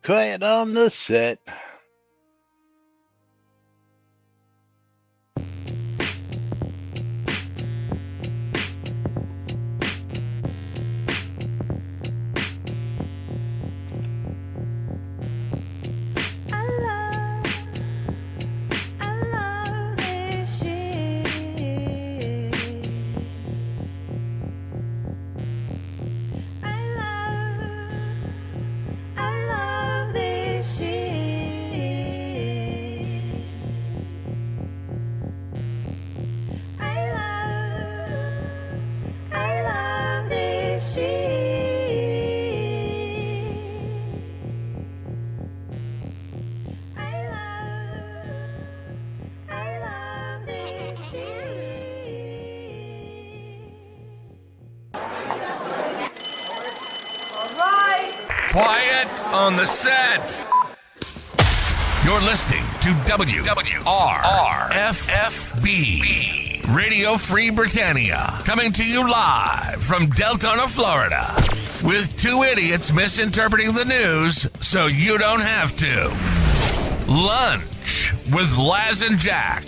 quiet on the set. Quiet on the set. You're listening to WRFB Radio Free Britannia, coming to you live from Deltona, Florida, with two idiots misinterpreting the news so you don't have to. Lunch with Laz and Jack.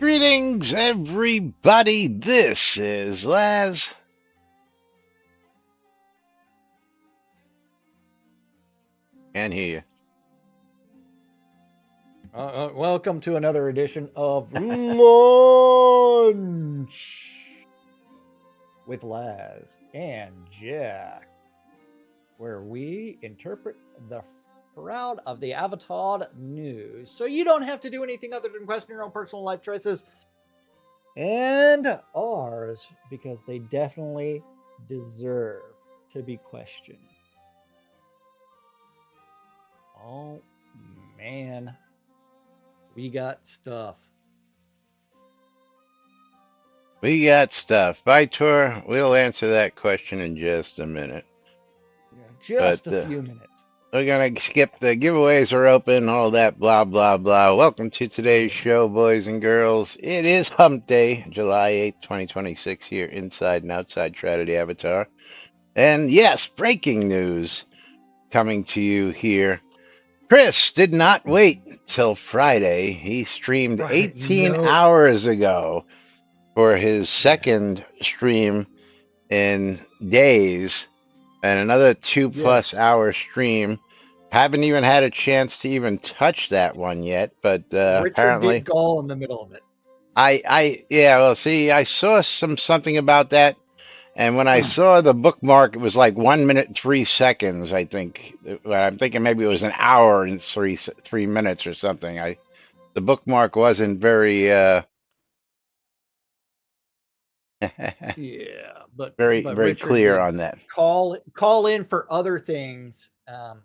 Greetings, everybody. This is Laz. Can't hear you. Welcome to another edition of Lunch with Laz and Jack, where we interpret the Shroud of the Avatar news, so you don't have to do anything other than question your own personal life choices and ours, because they definitely deserve to be questioned. Oh man, we got stuff. We got stuff. Vitor, we'll answer that question in just a minute. Just a few minutes. We're going to skip the giveaways are open, all that blah, blah, blah. Welcome to today's show, boys and girls. It is Hump Day, July 8th, 2026, here inside and outside Shroud of the Avatar. And yes, breaking news coming to you here. Chris did not wait till Friday. He streamed 18 hours ago for his second stream in days. And another 2+ hour stream. Haven't even had a chance to even touch that one yet, but Richard apparently did go in the middle of it. Yeah, well, see, I saw something about that, and when I saw the bookmark, it was like 1 minute and 3 seconds. I think. I'm thinking maybe it was an hour and three minutes or something. The bookmark wasn't very Yeah, but very Richard clear on that. Call in for other things, and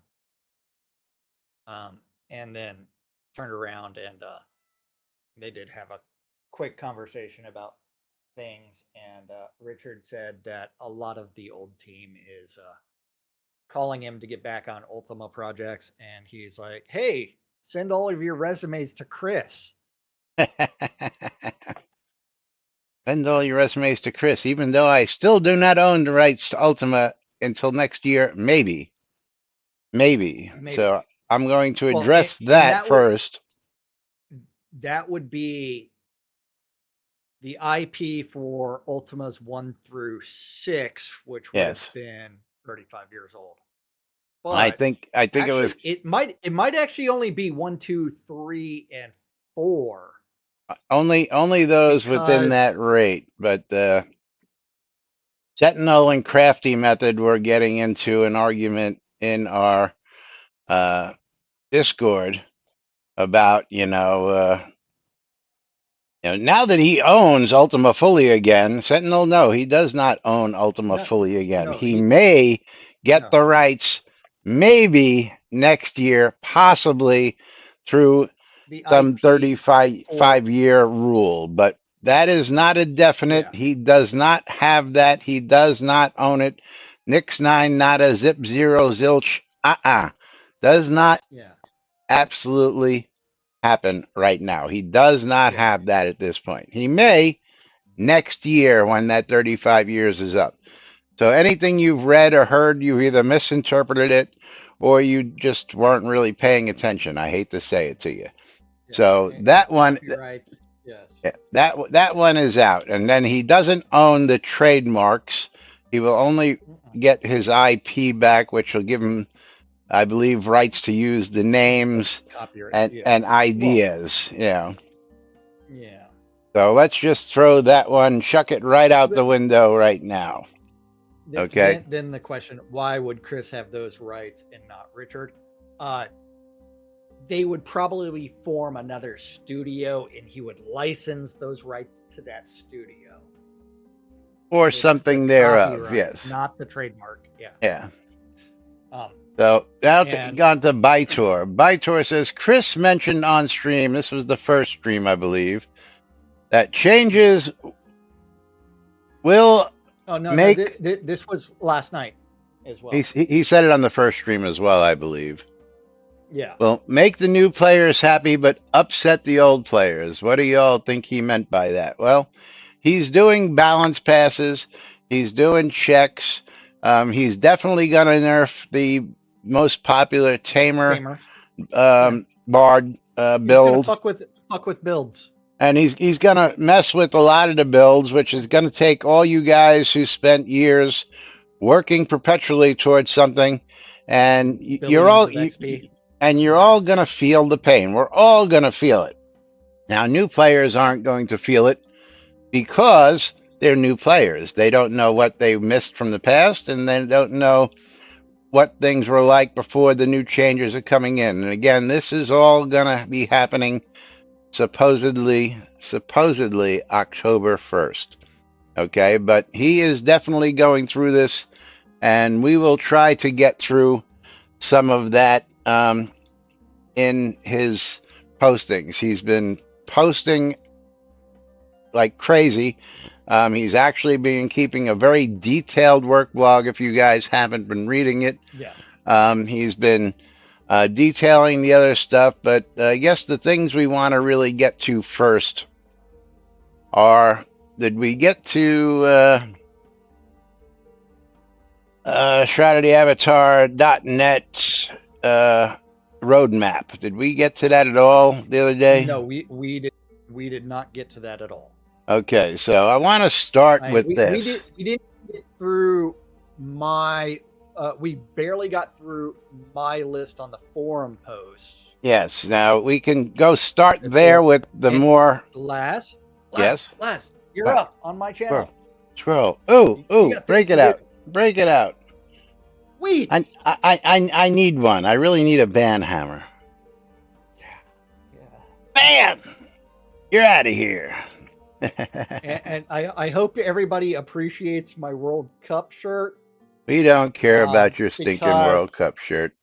then turned around and they did have a quick conversation about things. And Richard said that a lot of the old team is calling him to get back on Ultima projects, and he's like, "Hey, send all of your resumes to Chris." Send all your resumes to Chris, even though I still do not own the rights to Ultima until next year, maybe. So I'm going to address that first. That would be the IP for Ultimas 1 through 6, which would have Yes. been 35 years old. I But think it was actually, it might actually only be 1, 2, 3, and 4 only those within because that rate, but Sentinel and Crafty Method were getting into an argument in our uh, Discord about, now that he owns Ultima Fully again, Sentinel, no, he does not own Ultima no, Fully again. no, He may get no, the rights maybe next year, possibly through the some IP 35 for year rule, but that is not a definite. yeah, He does not have that. He does not own it. Nix 9, not a zip zero zilch. Does not yeah, absolutely happen right now. He does not yeah, have that at this point. He may next year when that 35 years is up. So anything you've read or heard, you either misinterpreted it or you just weren't really paying attention. I hate to say it to you. yes, So and that one, copyright, yes, that one is out, and then he doesn't own the trademarks. He will only mm-mm, get his IP back, which will give him, I believe, rights to use the names copyright, and yeah. and Well, ideas. yeah, So let's just throw that one, chuck it right out but the window right now. Okay. then the question: why would Chris have those rights and not Richard? Uh, they would probably form another studio, and he would license those rights to that studio. Or It's the something thereof. copyright, Yes. not the trademark. Yeah. Yeah. Um, So now and gone to Bytor. Bytor says Chris mentioned on stream. This was the first stream, I believe, that yeah. changes will Oh no, make. this was last night as well. He said it on the first stream as well, I believe. Yeah. Will make the new players happy, but upset the old players. What do y'all think he meant by that? Well, he's doing balance passes. He's doing checks. He's definitely going to nerf the most popular tamer Tamer. Yeah. bard He's gonna build, fuck with builds. and he's going to mess with a lot of the builds, which is going to take all you guys who spent years working perpetually towards something, and you're Billions all of XP. and you're all going to feel the pain. We're all going to feel it. Now, new players aren't going to feel it because they're new players. They don't know what they missed from the past, and they don't know what things were like before the new changes are coming in. And again, this is all going to be happening supposedly October 1st. Okay, but he is definitely going through this, and we will try to get through some of that in his postings. He's been posting like crazy. He's actually been keeping a very detailed work blog. If you guys haven't been reading it, Yeah. he's been detailing the other stuff. But I guess the things we want to really get to first are: did we get to ShroudedTheAvatar.net roadmap? Did we get to that at all the other day? No, we did not get to that at all. Okay, so I want to start with We this. didn't get through my we barely got through my list on the forum posts. Yes, now we can go start there For with the and more. last, Yes, you're what? up on my channel. Scroll, scroll. Ooh, You ooh, got things break it to do. out, break it out. Wheat. I need one. I really need a band hammer. Yeah. Bam! You're out of here. And I hope everybody appreciates my World Cup shirt. We don't care about your stinking Because World Cup shirt.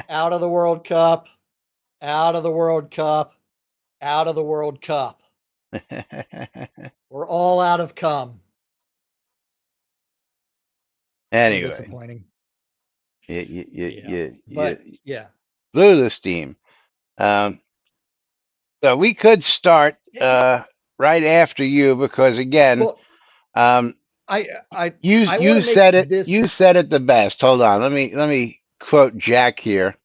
out of the World Cup, out of the World Cup, out of the World Cup. We're all out of cum. So Anyway, disappointing. you Yeah. blew the steam. So we could start right after you because again, Well, um, I you I want you to make said it. this. You said it the best. Hold on. Let me quote Jack here.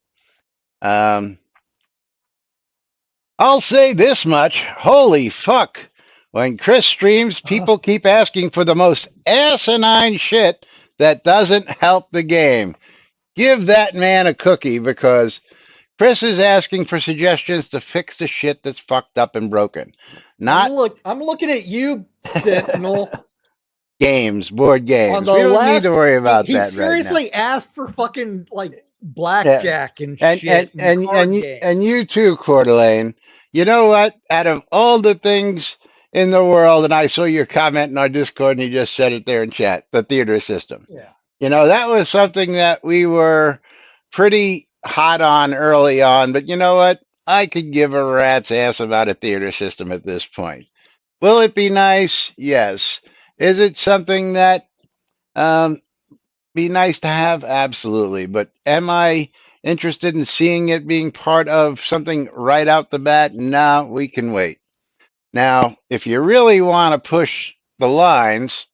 I'll say this much. Holy fuck. When Chris streams, people keep asking for the most asinine shit that doesn't help the game. Give that man a cookie because Chris is asking for suggestions to fix the shit that's fucked up and broken. Not I'm looking at you, Sentinel. games, board On games. the We don't need to last, worry about he that right now. seriously asked for fucking like Yeah. blackjack and And shit and card and games. you too, Coeur d'Alene. You know what? Out of all the things in the world, and I saw your comment in our Discord, and you just said it there in chat, the theater system. Yeah. You know, that was something that we were pretty hot on early on, but you know what? I could give a rat's ass about a theater system at this point. Will it be nice? Yes. Is it something that um, be nice to have? Absolutely. But am I interested in seeing it being part of something right out the bat? No, we can wait. Now, if you really want to push the lines,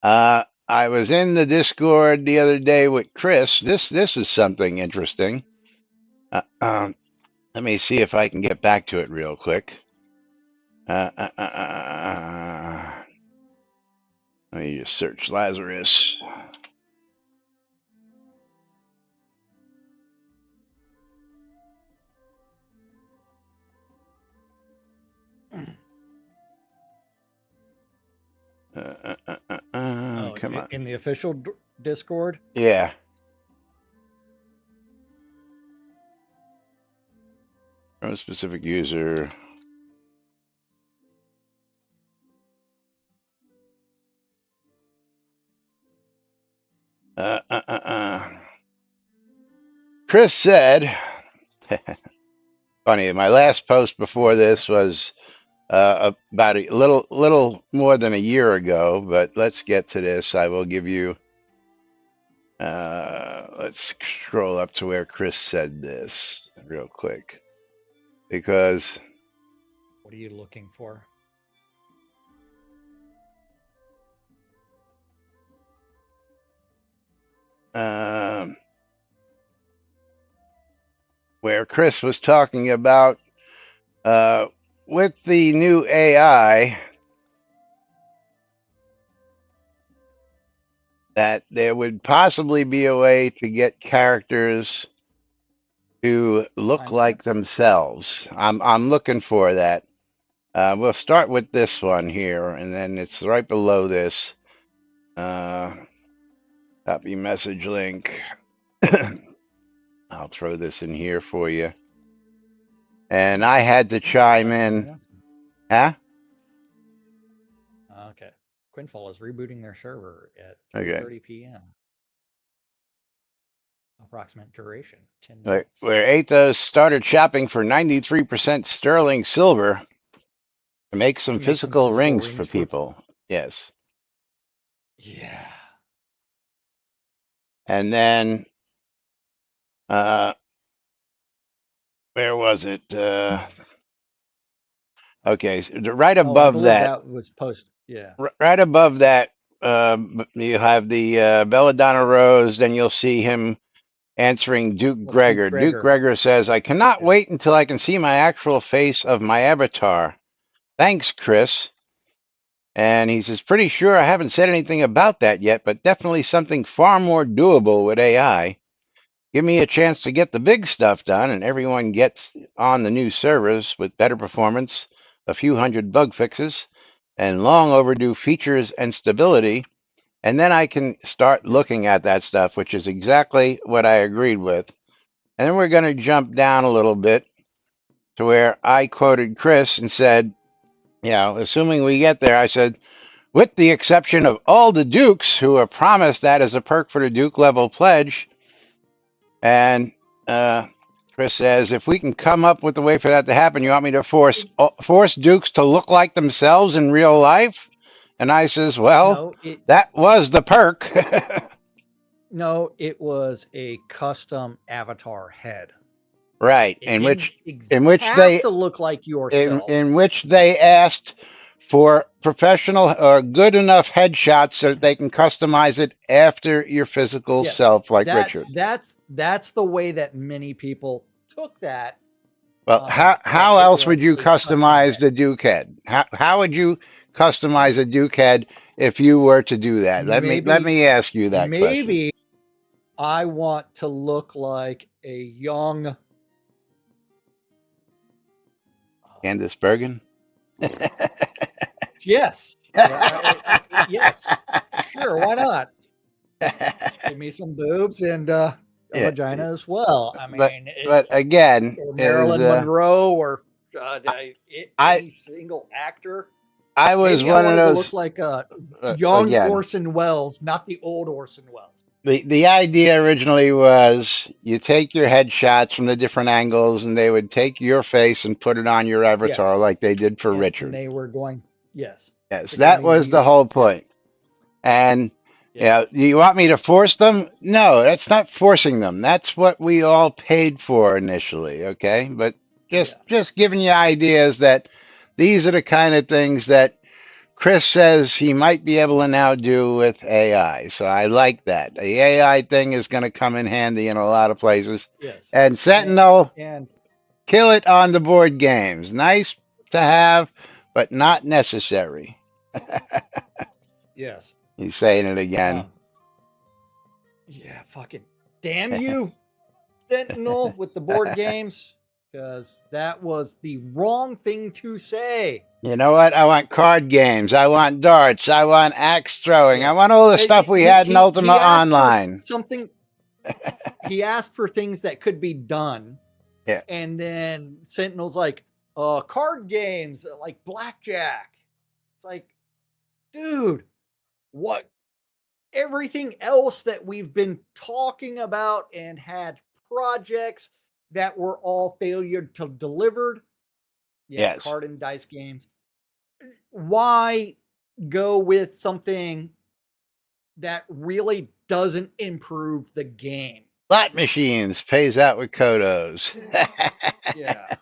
I was in the Discord the other day with Chris. This is something interesting. Let me see if I can get back to it real quick. Let me just search Lazarus. Come on. In the official Discord. Yeah. From a specific user. Chris said, funny, my last post before this was about a little more than a year ago, but let's get to this. I will give you, let's scroll up to where Chris said this real quick. Because. What are you looking for? Where Chris was talking about with the new AI that there would possibly be a way to get characters to look like themselves. I'm looking for that. We'll start with this one here, and then it's right below this. Copy message link. I'll throw this in here for you. And I had to chime in. Huh? Okay. Quinfall is rebooting their server at 3:30 p.m. Approximate duration 10 minutes. Where Athos started shopping for 93% sterling silver to make some physical rings for people. Yes. Yeah. And then, where was it? Okay, so right above that was post. Yeah. Right above that, you have the Belladonna Rose. Then you'll see him answering Duke Gregor. Duke Gregor says, "I cannot wait until I can see my actual face of my avatar. Thanks, Chris." And he says, "Pretty sure I haven't said anything about that yet, but definitely something far more doable with AI. Give me a chance to get the big stuff done, and everyone gets on the new servers with better performance, a few hundred bug fixes, and long overdue features and stability. And then I can start looking at that stuff," which is exactly what I agreed with. And then we're going to jump down a little bit to where I quoted Chris and said, assuming we get there, I said, with the exception of all the Dukes who are promised that as a perk for the Duke level pledge. And Chris says, if we can come up with a way for that to happen, you want me to force Dukes to look like themselves in real life? And I says, well, that was the perk. No, it was a custom avatar head. Right, in which they to look like yourself. In which they asked for professional or good enough headshots so that they can customize it after your physical self, like Richard. That's the way that many people took that Well, But how it else would was you a custom customize head. the Duke head? How would you customize a Duke head if you were to do that? Let Maybe, me ask you that question. maybe I want to look like a young. Candice Bergen. Yes, yes, sure. Why not? Give me some boobs and a Yeah, vagina as well. I but mean, again, or is Marilyn Monroe, or I any single actor. I was Maybe I one of wanted to look those like a young again. Orson Welles, not the old Orson Welles. The idea originally was you take your headshots from the different angles, and they would take your face and put it on your avatar Yes, like they did for and Richard. they were going, yes, Yes, to give that me was the the whole yes, point. And yes, you want me to force them? No, that's not forcing them. That's what we all paid for initially, okay? But yeah, just giving you ideas that these are the kind of things that Chris says he might be able to now do with AI. So I like that. The AI thing is going to come in handy in a lot of places. yes, And and, Sentinel, and kill it on the board games. Nice to have, but not necessary. yes. He's saying it again. Um, yeah, fucking damn you, Sentinel, with the board games, because that was the wrong thing to say. You know what? I want card games. I want darts. I want axe throwing. I Yes, want all the stuff we had in Ultima he asked for Online. something. He asked for things that could be done, Yeah. and then Sentinel's like, card games like blackjack. It's like, dude, what? Everything else that we've been talking about and had projects that were all failure to delivered. Yes, Yes. card and dice games. Why go with something that really doesn't improve the game? Slot machines pays out with Kodos. Yeah.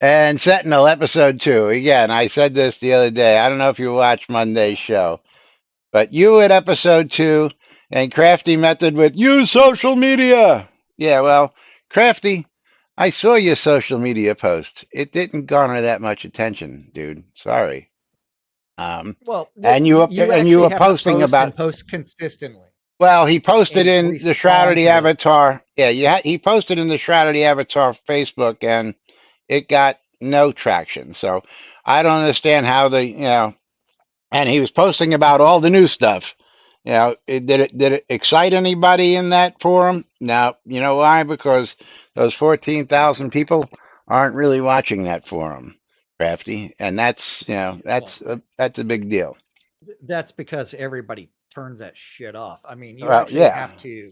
And Sentinel episode 2. Again, I said this the other day. I don't know if you watched Monday's show, but you at episode 2 and Crafty Method with use social media. Yeah, well, Crafty, I saw your social media post. It didn't garner that much attention, dude. Sorry. Well, And you you actually were have to posting post about and post consistently well, he posted and in the Shroud of respond the to those things. Avatar. Yeah, he posted in the Shroud of the Avatar Facebook, and it got no traction. So I don't understand how and he was posting about all the new stuff. Did it excite anybody in that forum? No. You know why? Because those 14,000 people aren't really watching that forum, Crafty, and Well, that's a big deal. that's because everybody turns that shit off. I mean, you Well, actually yeah, have to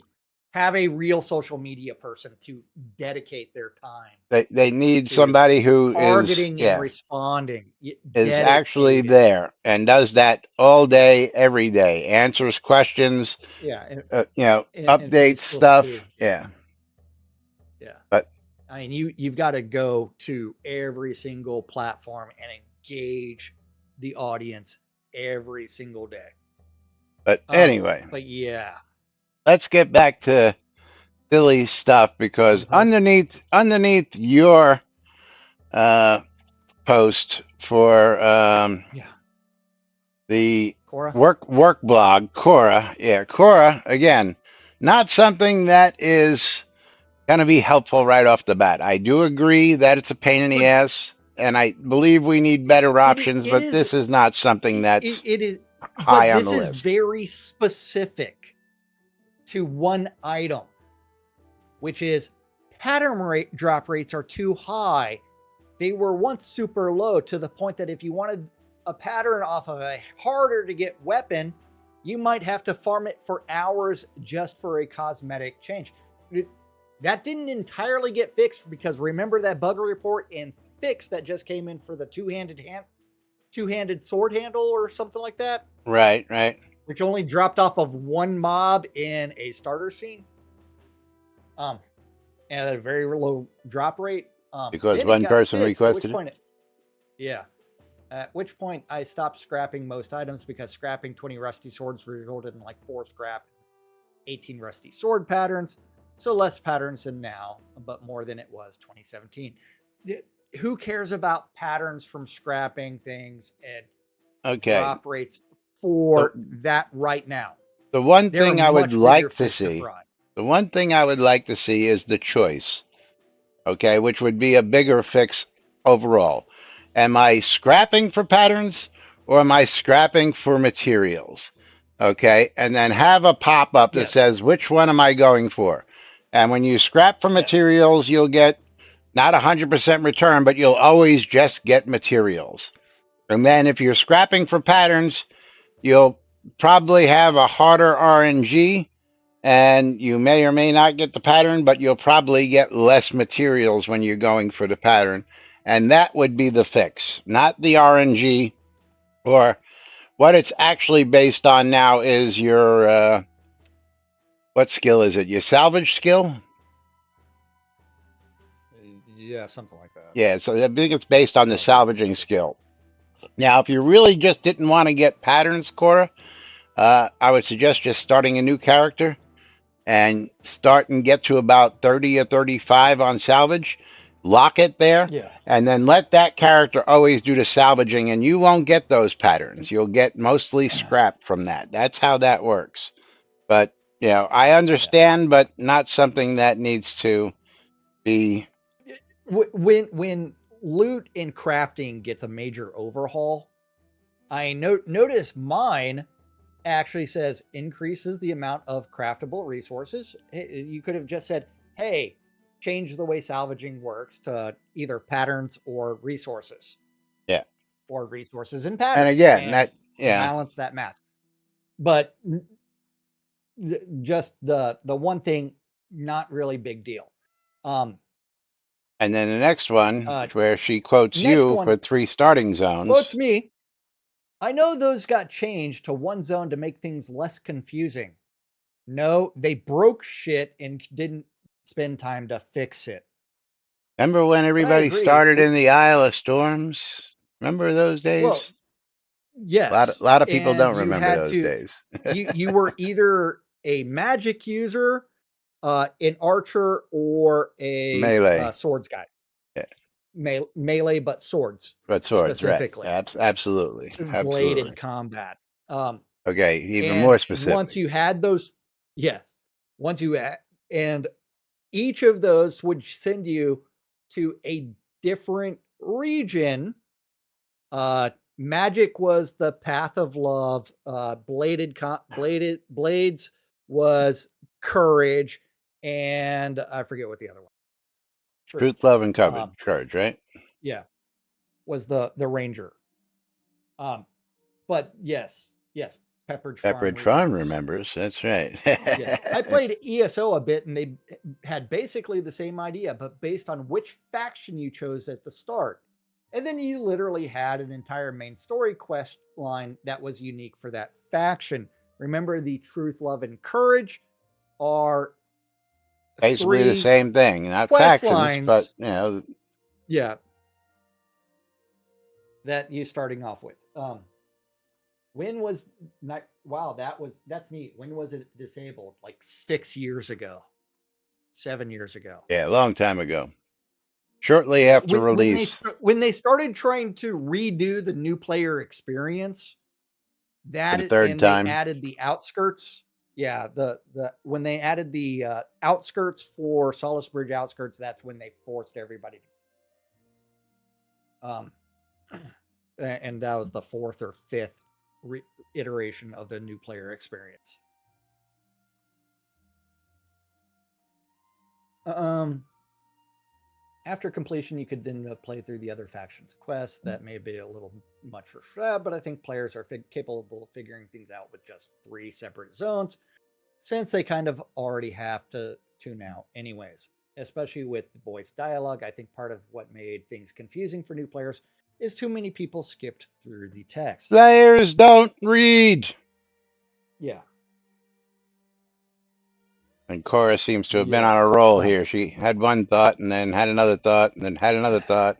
have a real social media person to dedicate their time they need to somebody who targeting and responding. is actually Dedicated. there and does that all day, every day, answers questions, Yeah, and updates Facebook stuff. is Yeah, yeah. but I mean, you've got to go to every single platform and engage the audience every single day. Um, anyway, but yeah, let's get back to silly stuff because one post. underneath your uh, post for Yeah, the Cora. work blog, Cora. Yeah, Cora again. Not something that is going to be helpful right off the bat. I do agree that it's a pain in the But ass, and I believe we need better options, it but is this is not something that's it is. But high on this the is list. very specific to one item, which is pattern rate drop rates are too high. They were once super low to the point that if you wanted a pattern off of a harder to get weapon, you might have to farm it for hours just for a cosmetic change. That didn't entirely get fixed because remember that bug report and fix that just came in for the two-handed sword handle or something like that, Right, right. which only dropped off of one mob in a starter scene. And at a very low drop rate. Because Then it one got person fixed, requested it. Yeah. At which point I stopped scrapping most items because scrapping 20 rusty swords resulted in like 4 scrap, 18 rusty sword patterns. So less patterns than now, but more than it was 2017. Who cares about patterns from scrapping things and Okay. drop rates The for that right now? the one There are thing I would much bigger like to fish to see, fry. the one thing I would like to see is the choice. Okay, which would be a bigger fix overall. Am I scrapping for patterns or am I scrapping for materials? Okay, and then have a pop up that Yes. says, which one am I going for? And when you scrap for Yes. materials, you'll get not 100% return, but you'll always just get materials. And then if you're scrapping for patterns, you'll probably have a harder RNG and you may or may not get the pattern, but you'll probably get less materials when you're going for the pattern. And that would be the fix, not the RNG, or what it's actually based on now is your, what skill is it? Your salvage skill? Yeah, something like that. Yeah, so I think it's based on the Probably salvaging basics. skill. Now, if you really just didn't want to get patterns, Cora, I would suggest just starting a new character and start and get to about 30 or 35 on salvage, lock it there, Yeah. and then let that character always do the salvaging, and you won't get those patterns. You'll get mostly scrap from that. That's how that works. But, I Yeah. understand, but not something that needs to be. When loot and crafting gets a major overhaul, I notice mine actually says increases the amount of craftable resources. You could have just said, hey, change the way salvaging works to either patterns Yeah. or resources and And patterns again, and yeah. balance that math. But just the one thing, not really big deal. Um, And then the next one, uh, where she quotes Next you one for 3 starting quotes zones. me. I know those got changed to one zone to make things less confusing. No, they broke shit and didn't spend time to fix it. Remember when But I everybody agree. started in the Isle of Storms? Remember those days? Well, yes, Lot of people and don't you remember had those to days. you were either a magic user, an archer, or a Melee, swords guy. yeah, Melee, but swords but swords, right? specifically, Absolutely, bladed absolutely. combat. Um, Okay, even more and once specific. you had those, yes, once you had, and each of those would send you to a different region. Magic was the path of love. Bladed blades was courage, and I forget what the other one. Truth, Truth. love, and Um, courage, right? yeah, was the ranger. Um, but yes, Pepperidge Farm Pepperidge Farm remembers. remembers. That's right. Yes, I played ESO a bit, and they had basically the same idea, but based on which faction you chose at the start. And then you literally had an entire main story quest line that was unique for that faction. Remember, the truth, love, and courage are Basically the three same thing, not quest factions, but lines, yeah, that you starting off with. When was not wow, that's neat. When was it disabled? Like 6 years ago, 7 years ago. yeah, a long time ago. Shortly Yeah, after release when they started trying to redo the new player experience, for the that third and they time. added the outskirts. Yeah, the when they added the outskirts for Solace Bridge outskirts, that's when they forced everybody to and that was the fourth or fifth iteration of the new player experience. Um After completion, you could then play through the other factions' quests. That may be a little much for Shroud, but I think players are capable of figuring things out with just 3 separate zones, since they kind of already have to now, anyways. Especially with the voice dialogue, I think part of what made things confusing for new players is too many people skipped through the text. Players don't read. Yeah. And Cora seems to have been on Yes. a roll here. She had one thought and then had another thought and then had another thought.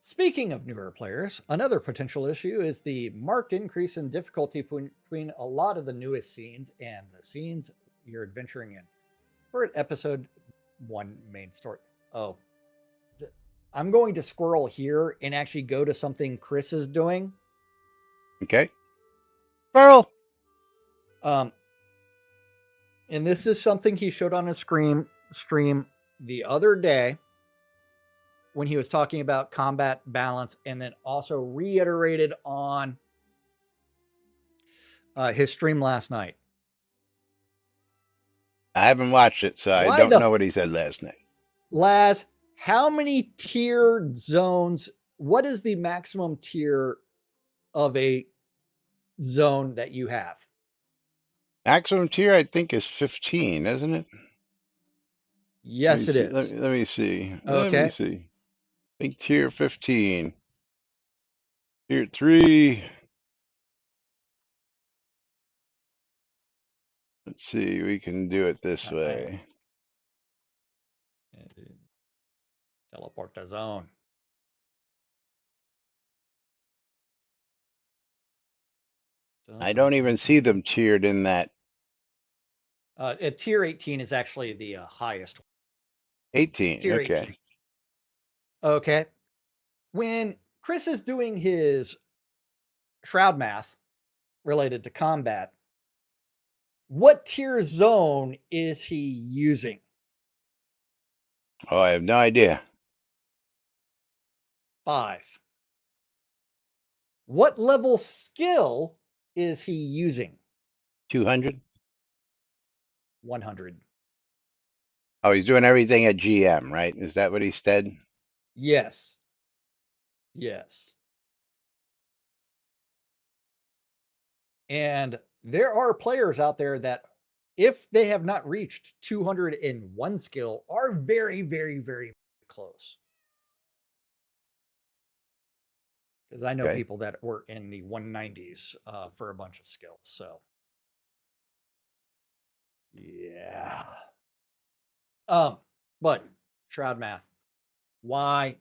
Speaking of newer players, another potential issue is the marked increase in difficulty between a lot of the newest scenes and the scenes you're adventuring in. We're at episode 1 main story. Oh, I'm going to squirrel here and actually go to something Chris is doing. Okay. Squirrel. And this is something he showed on his stream the other day when he was talking about combat balance, and then also reiterated on his stream last night. I haven't watched it, so I Why don't the know what he said last night. Laz, how many tiered zones? What is the maximum tier of a zone that you have? Maximum tier, I think, is 15, isn't it? Yes, it is. Let me see. Let Okay. me see. I think tier 15. Tier 3. Let's see. We can do it this way. Teleport to zone. I don't even see them tiered in that. Tier 18 is actually the highest. 18. Tier Okay. 18. Okay. When Chris is doing his Shroud math related to combat, what tier zone is he using? Oh, I have no idea. 5. What level skill is he using? 200? 100. Oh, he's doing everything at GM, right? Is that what he said? Yes. Yes. And there are players out there that, if they have not reached 201 skill, are very, very, very close. Because I know Okay. people that were in the 190s for a bunch of skills. So, yeah. But Shroud math. Why?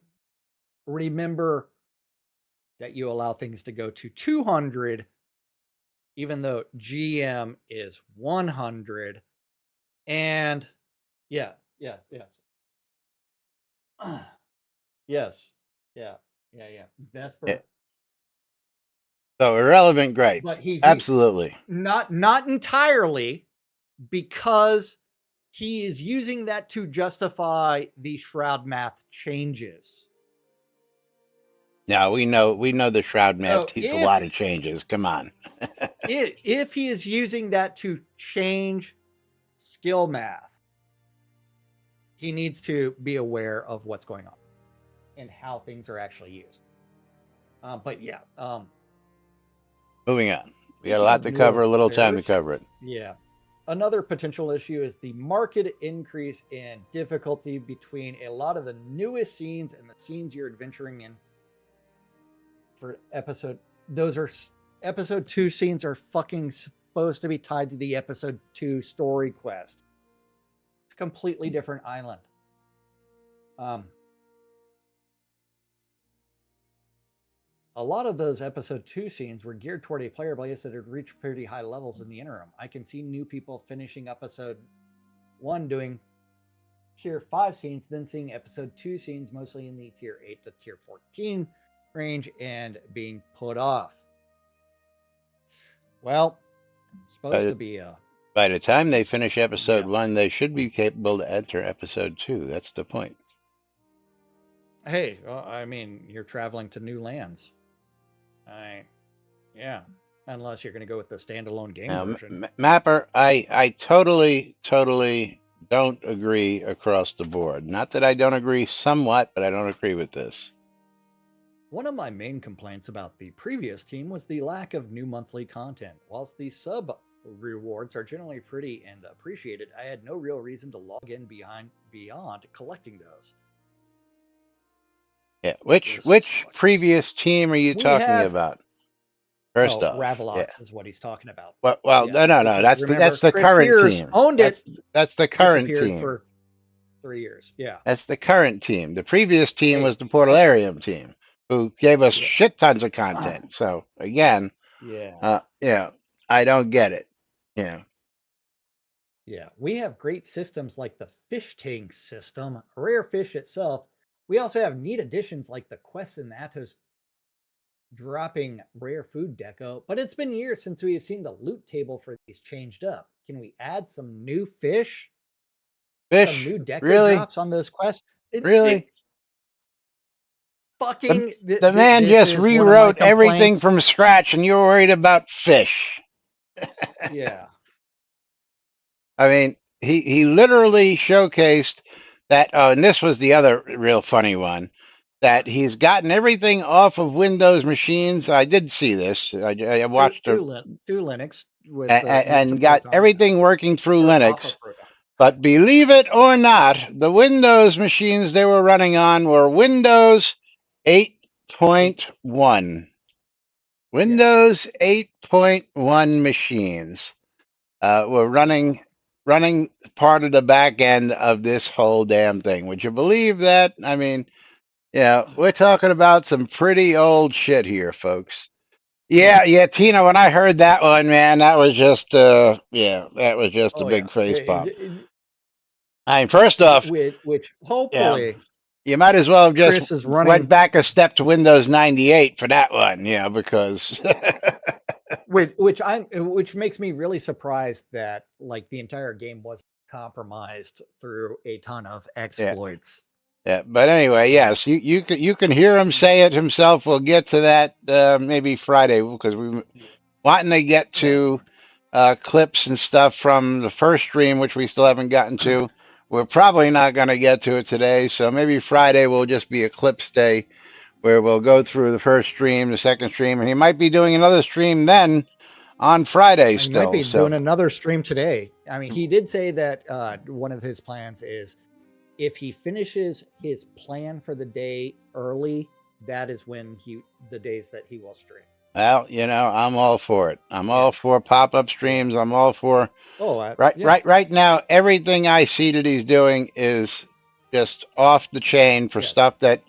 Remember that you allow things to go to 200, even though GM is 100. And yes. Yes. Yeah. Vesper. Yeah. So irrelevant gripe. But he's absolutely not entirely, because he is using that to justify the Shroud math changes. Now we know the Shroud math So needs a lot of changes. Come on. if he is using that to change skill math, he needs to be aware of what's going on and how things are actually used. But yeah. Moving on. We got a Speaking lot of to newer cover, a little time to players, cover it. Yeah. Another potential issue is the marked increase in difficulty between a lot of the newest scenes and the scenes you're adventuring in for episode. Those are episode 2 scenes are fucking supposed to be tied to the episode 2 story quest. It's a completely different island. A lot of those episode 2 scenes were geared toward a player base that had reached pretty high levels in the interim. I can see new people finishing episode 1 doing tier 5 scenes, then seeing episode 2 scenes mostly in the tier 8 to tier 14 range and being put off. Well, it's supposed to be a... By the time they finish episode 1, they should be capable to enter episode 2. That's the point. Hey, well, I mean, you're traveling to new lands. Unless you're going to go with the standalone game version. Mapper, I totally don't agree across the board. Not that I don't agree somewhat, but I don't agree with this. One of my main complaints about the previous team was the lack of new monthly content. Whilst the sub rewards are generally pretty and appreciated, I had no real reason to log in beyond collecting those. Yeah, which previous team are you talking about? First off, Ravelox is what he's talking about. Well, no. That's the Chris current Spears team. Owned it. That's the current disappeared team for 3 years. Yeah, that's the current team. The previous team was the Portalarium team, who gave us shit tons of content. So again, I don't get it. Yeah. Yeah, we have great systems like the fish tank system, rare fish itself. We also have neat additions like the quests and Atos dropping rare food deco, but it's been years since we have seen the loot table for these changed up. Can we add some new fish, some Fish, new deco really, drops on those quests? It really. The fucking the man this just is one of my rewrote everything complaints. from scratch, and you're worried about fish. Yeah. I mean, he literally showcased that. Oh, and this was the other real funny one. That he's gotten everything off of Windows machines. I did see this. I watched a, To Linux with the move to and got Proton everything working through or off Linux. of Proton. But believe it or not, the Windows machines they were running on were Windows Eight. 8.1. Yeah. Windows 8.1 machines were Yeah. running part of the back end of this whole damn thing. Would you believe that? I mean, yeah, we're talking about some pretty old shit here, folks. Oh Yeah, yeah, Tina. When I heard that one, man, that was just, yeah, that was just a oh yeah. big face pop. I mean, first off, Which yeah, hopefully you might as well have just Chris is went running back a step to Windows 98 for that one, because which makes me really surprised that like the entire game wasn't compromised through a ton of yeah, exploits. yeah. But anyway, Um yes, you can hear him say it himself. We'll get to that maybe Friday because we wanting to get yeah. to clips and stuff from the first stream, which we still haven't gotten to. We're probably not going to get to it today, so maybe Friday will just be a clips day where we'll go through the first stream, the second stream, and he might be doing another stream then on Friday He might still. be So doing another stream today. I mean, he did say that one of his plans is if he finishes his plan for the day early, that is when the days that he will stream. well, I'm all for it. I'm Yeah, all for pop-up yeah. streams. I'm all for Oh, yeah. right now. Everything I see that he's doing is just off the chain for Yes. stuff that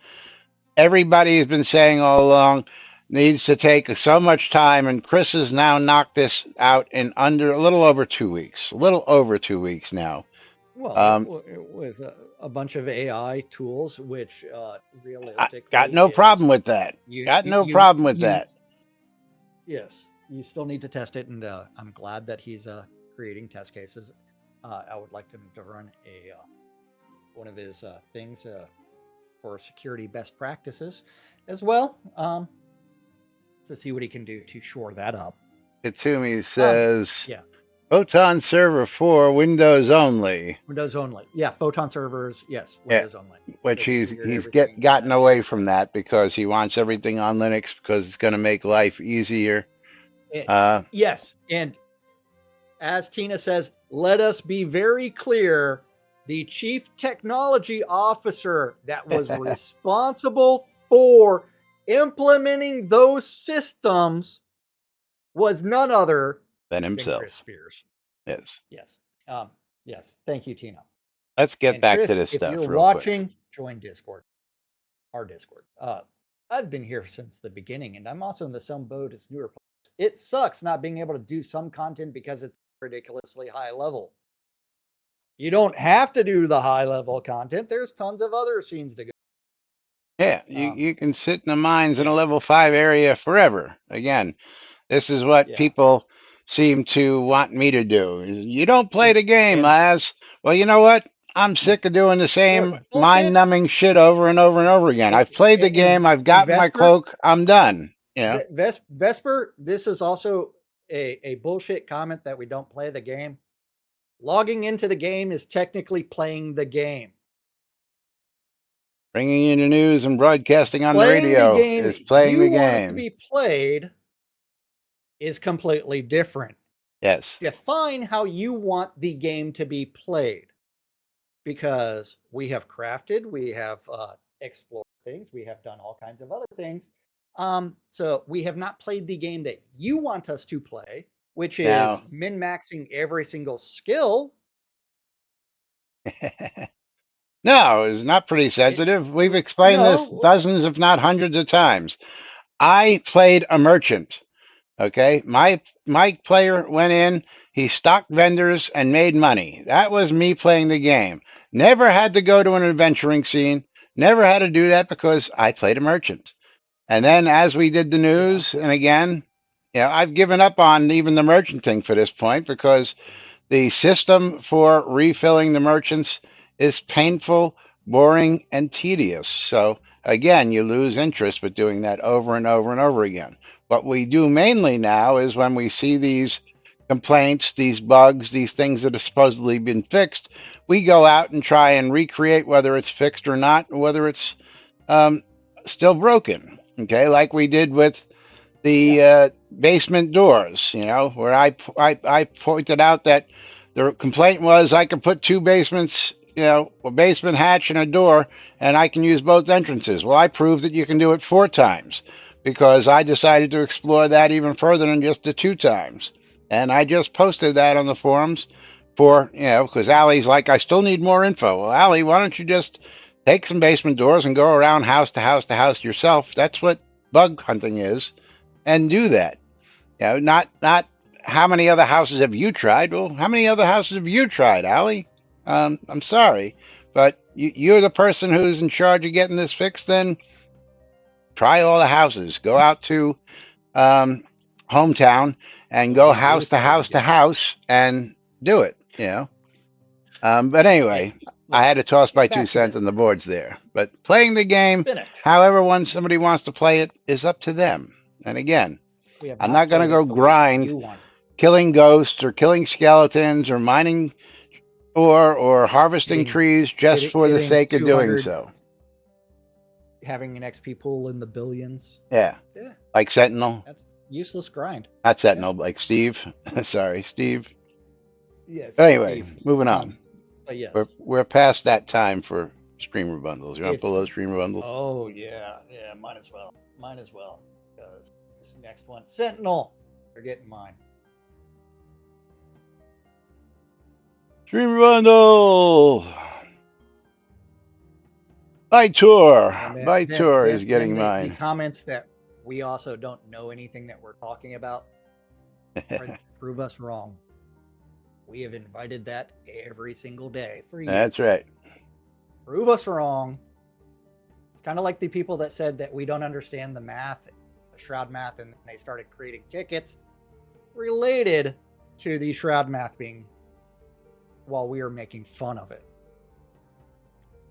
everybody has been saying all along needs to take so much time, and Chris has now knocked this out in under a little over 2 weeks. A little over 2 weeks now. Well, Um, with a bunch of AI tools, which I got realistically no problem is with that. you Got you no you problem with you that. yes, you still need to test it, and I'm glad that he's creating test cases. I would like him to run a one of his things for security best practices as well, to see what he can do to shore that up. Katumi Um, says yeah, Photon Server 4 Windows only. Windows only. Yeah, Photon servers. Yes, Yeah, Windows only. which So he's configure he's everything in gotten that. away from that because he wants everything on Linux because it's going to make life easier. Uh, Yes, and as Tina says, let us be very clear. The chief technology officer that was responsible for implementing those systems was none other than than Chris himself. Spears. Yes. Yes. Yes. Thank you, Tina. Let's get And back to Chris, this if you're stuff real quick. watching, join Discord, our Discord. I've been here since the beginning, and I'm also in the same boat as newer players. It sucks not being able to do some content because it's ridiculously high level. You don't have to do the high level content. There's tons of other scenes to go. Yeah, you can sit in the mines in Yeah, a level 5 area forever. Again, this is what yeah. people seem to want me to do. You don't play the game, And Laz. Well, you know what? I'm sick of doing the same bullshit. mind-numbing shit over and over and over again. I've played the game. I've And got my cloak. I'm done. Yeah. Vesper, this is also a bullshit comment that we don't play the game. Logging into the game is technically playing the game. Bringing you the news and broadcasting on the Playing the radio game is playing you the want it to game. be played is completely different. Yes. Define how you want the game to be played, because we have crafted, we have explored things, we have done all kinds of other things. So we have not played the game that you want us to play, which is Now, min maxing every single skill. no, it's not pretty It, sensitive. We've explained this no, dozens, if not hundreds of times. I played a merchant. Okay, my player went in, he stocked vendors and made money. That was me playing the game. Never had to go to an adventuring scene. Never had to do that because I played a merchant. And then as we did the Yeah. news, and again, I've given up on even the merchant thing for this point because the system for refilling the merchants is painful, boring, and tedious. So, again, you lose interest with doing that over and over and over again. What we do mainly now is when we see these complaints, these bugs, these things that have supposedly been fixed, we go out and try and recreate whether it's fixed or not, whether it's um, still broken. Okay, like we did with Yeah. the basement doors, where I pointed out that the complaint was I could put two basements, a basement hatch and a door, and I can use both entrances. Well, I proved that you can do it 4 times because I decided to explore that even further than just the 2 times. And I just posted that on the forums because Allie's like, I still need more info. Well, Allie, why don't you just take some basement doors and go around house to house to house yourself? That's what bug hunting is, and do that. Not how many other houses have you tried? Well, how many other houses have you tried, Allie? I'm sorry, but you're the person who's in charge of getting this fixed. Then try all the houses. Go out to um, hometown and Let go me do house the to house to caretaking. house and do it. But Hey, anyway, I look, had to toss my two back to cents this. on the boards there. But playing the game, Spinach. however, when somebody wants to play it, is up to them. And again, We have I'm not not going to played go it the way grind you want. killing ghosts or killing skeletons or mining or harvesting Hitting, trees just for the hitting sake of doing 200, so. having an XP pool in the billions. Yeah, Yeah, like Sentinel, that's useless grind. not Yeah. Sentinel, like Steve. Sorry, Steve. Yes, But anyway, Steve. moving on. But We're yes, we're past that time for streamer bundles. You want to it's. pull those streamer bundles? Oh yeah, yeah. Might as well. Might as well. Because this next one, Sentinel. They're getting mine. Streamer bundle. By tour. And then By then tour then is then getting the mine. comments that we also don't know anything that we're talking about. Prove us wrong. We have invited that every single day for years. That's right. Prove us wrong. It's kind of like the people that said that we don't understand the math, the Shroud math, and they started creating tickets related to the Shroud math being while we were making fun of it.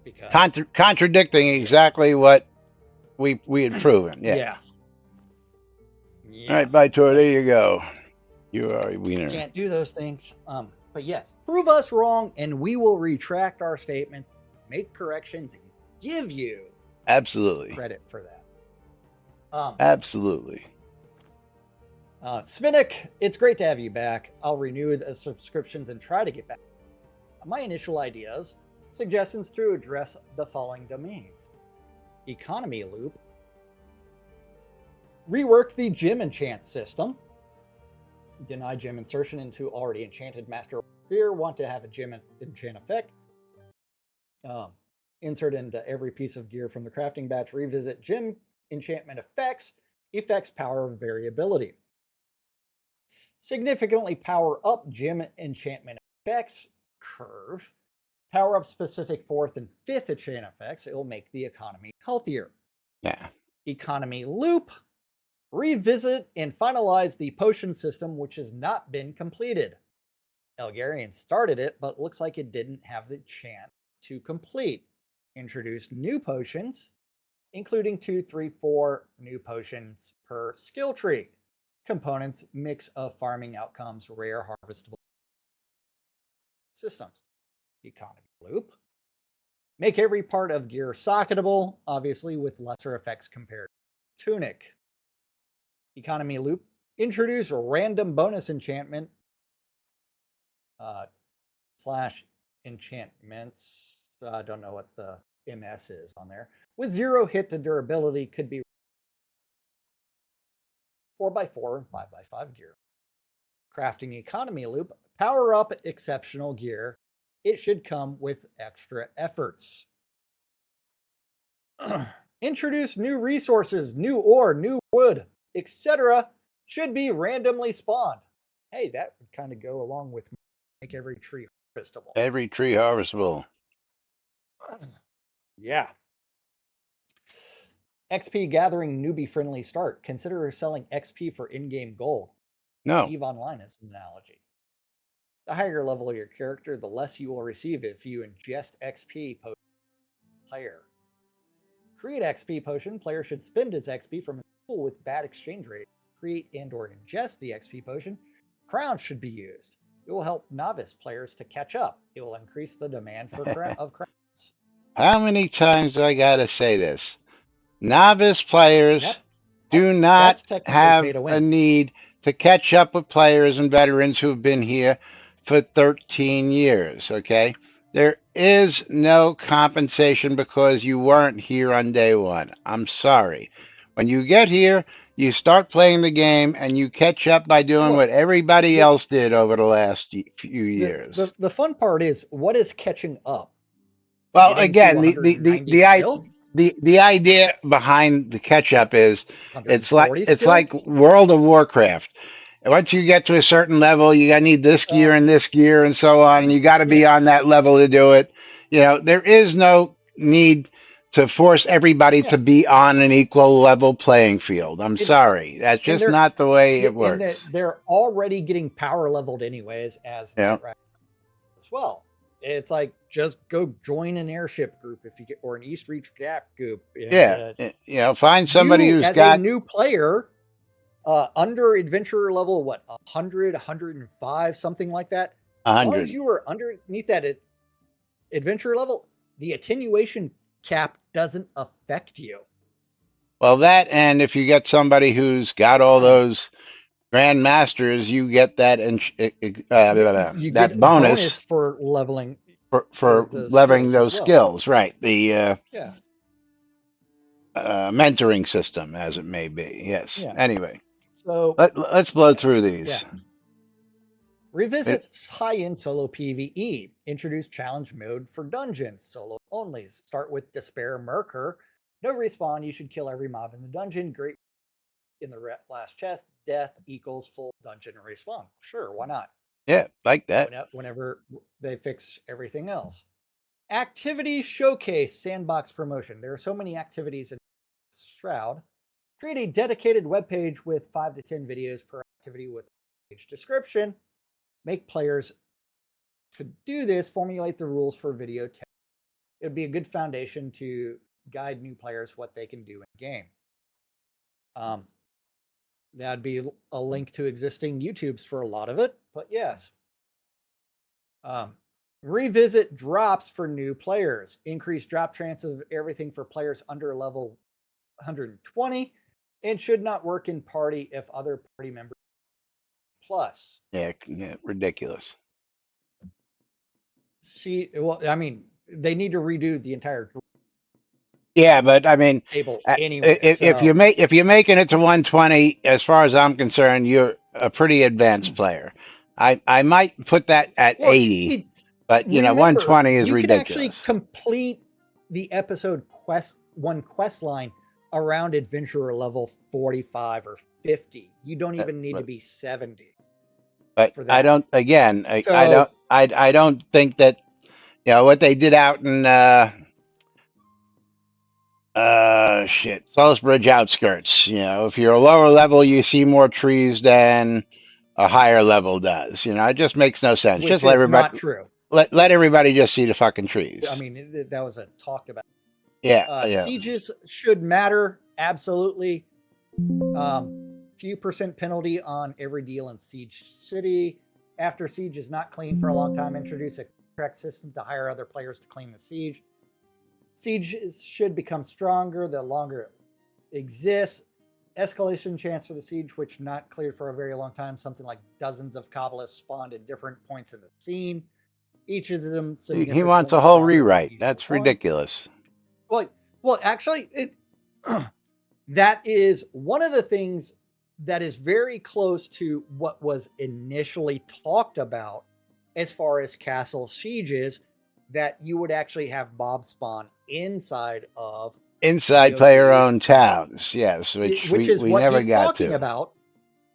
Because Contradicting exactly what we had proven. Yeah. yeah. All Yeah. right, by tour. It's There like you go. You are a wiener. can't do those things. But yes, prove us wrong and we will retract our statement, make corrections, and give you Absolutely. credit for that. Absolutely. Spinnick, it's great to have you back. I'll renew the subscriptions and try to get back. My initial ideas, suggestions to address the following domains. Economy loop. Rework the gem enchant system. Deny gem insertion into already enchanted master gear. Want to have a gem enchant effect. Insert into every piece of gear from the crafting batch. Revisit gem enchantment effects. Effects power variability. Significantly power up gem enchantment effects curve. Power up specific 4th and 5th enchant effects. It will make the economy healthier. Yeah. Economy loop. Revisit and finalize the potion system, which has not been completed. Elgarian started it, but looks like it didn't have the chance to complete. Introduce new potions, including 2, 3, 4 new potions per skill tree. Components, mix of farming outcomes, rare harvestable systems. Economy loop. Make every part of gear socketable, obviously with lesser effects compared to tunic. Economy loop. Introduce a random bonus enchantment slash enchantments. I don't know what the MS is on there. With 0 hit to durability, could be 4x4 and 5x5 gear. Crafting economy loop. Power up exceptional gear. It should come with extra efforts. Introduce new resources, new ore, new wood, etc. should be randomly spawned. Hey, that would kind of go along with make every tree harvestable. Every tree harvestable. Yeah. XP gathering newbie friendly start. Consider selling XP for in-game gold. No. EVE Online is an analogy. The higher level your character, the less you will receive if you ingest XP potion player. Create XP potion. Player should spend his XP from a pool with bad exchange rate. Create and or ingest the XP potion. Crowns should be used. It will help novice players to catch up. It will increase the demand for crowns. How many times do I gotta say this? Novice players do not That's technically pay have to a win. need to catch up with players and veterans who have been here for 13 years, okay? There is no compensation because you weren't here on day one. I'm sorry. When you get here, you start playing the game and you catch up by doing Well, what everybody the, else did over the last few the years. the the fun part is what is catching up? Well, Getting to again, 190 skill? the idea behind the catch up is 140 it's skill? like World of Warcraft. And once you get to a certain level, you got to need this gear and this gear and so on. And you got to be Yeah. on that level to do it. You know, there is no need to force everybody Yeah. to be on an equal level playing field. I'm And, sorry, that's and just not the way it they're works. they're already getting power leveled anyways as Yeah. net right as well. It's like just go join an airship group if you get or an East Reach Gap group. And Yeah, you know, find somebody you who's as a got new player under adventurer level, what 100, 105, something like that. As long as 100. you were underneath that adventurer level, the attenuation cap doesn't affect you. Well, that and if you get somebody who's got all those Grand Masters, you get that You get that a bonus bonus for leveling for the leveling skills as those well. skills, right? The Yeah. mentoring system, as it may be. Yes. Yeah. Anyway, So let's blow through these. yeah. Revisit high-end solo PvE. Introduce challenge mode for dungeons. Solo only. Start with Despair Merker. No respawn. You should kill every mob in the dungeon. Great in the last chest. Death equals full dungeon respawn. Sure, why not? Yeah, like that. Whenever they fix everything else. Activity showcase sandbox promotion. There are so many activities in Shroud. Create a dedicated web page with 5 to 10 videos per activity with page description. Make players to do this, formulate the rules for video test. It would be a good foundation to guide new players what they can do in game. That'd be a link to existing YouTubes for a lot of it, but yes. Revisit drops for new players. Increase drop chances of everything for players under level 120 and should not work in party if other party members plus. Yeah, ridiculous. See, well, I mean, they need to redo the entire Yeah, but I mean, table anyway. if you're making it to 120, as far as I'm concerned, you're a pretty advanced player. I might put that at 80, but you know, remember, 120 is you can actually ridiculous. complete the episode quest line around adventurer level 45 or 50. You don't even need to be 70. But for that. I don't. Again, I don't. I don't think that what they did out in Salisbury outskirts. If you're a lower level, you see more trees than a higher level does. It just makes no sense. Which just let is everybody not true. Let everybody just see the fucking trees. I mean, that was a talked about. Yeah. Sieges should matter absolutely. Few percent penalty on every deal in Siege City. After Siege is not clean for a long time, introduce a contract system to hire other players to clean the Siege. Siege should become stronger the longer it exists. Escalation chance for the Siege, which not cleared for a very long time. Something like dozens of Kabbalists spawned at different points in the scene. Each of them significantly he wants a whole rewrite. That's ridiculous. Well, actually, that is one of the things that is very close to what was initially talked about as far as castle sieges, that you would actually have mob spawn inside player-owned towns. Yes, which is we what never he's got talking to. about.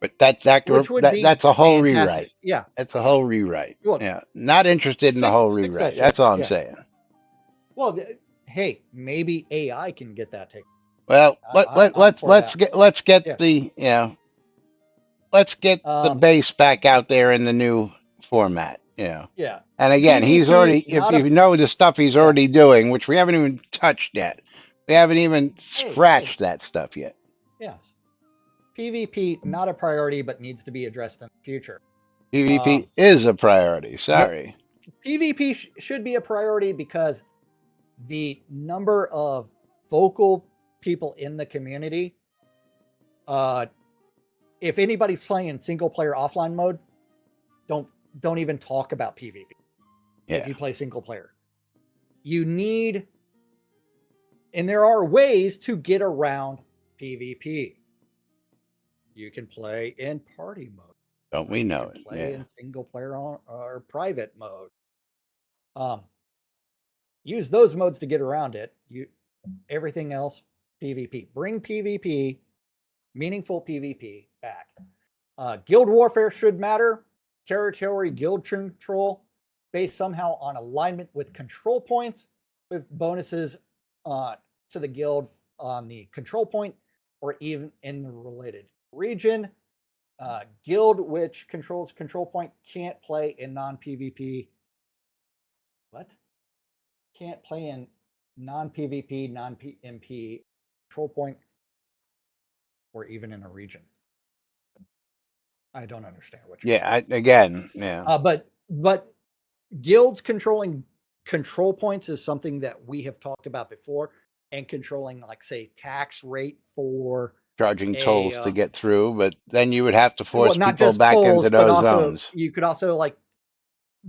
But that's which would be that's a whole fantastic. rewrite. Yeah. That's a whole rewrite. Well, Yeah, not interested in the whole fix that rewrite. shit. That's all I'm Yeah. saying. Well, hey, maybe AI can get that taken. Well, I'm for that. let's get Yeah. the let's get the base back out there in the new format. Yeah. And again, he's PvP, already, if you know the stuff he's Yeah. already doing, which we haven't even touched yet, we haven't even Hey. scratched that stuff yet. Yes. PvP, not a priority, but needs to be addressed in the future. PvP is a priority. Sorry. PvP should be a priority because the number of vocal people in the community, if anybody's playing in single player offline mode, don't even talk about PvP. Yeah. If you play single player, you need, and there are ways to get around PvP. You can play in party mode. Don't we know it? Play in single player or private mode. Use those modes to get around it. Everything else PvP. Bring PvP, meaningful PvP back. Guild warfare should matter. Territory guild control based somehow on alignment with control points, with bonuses to the guild on the control point or even in the related region. Guild which controls control point can't play in non-PvP. What? Can't play in non-PvP, non-PMP control point, or even in a region. I don't understand what you're saying. But guilds controlling control points is something that we have talked about before, and controlling, like, say, tax rate for charging tolls to get through, but then you would have to force not people just back tolls, into but those also zones. you could also like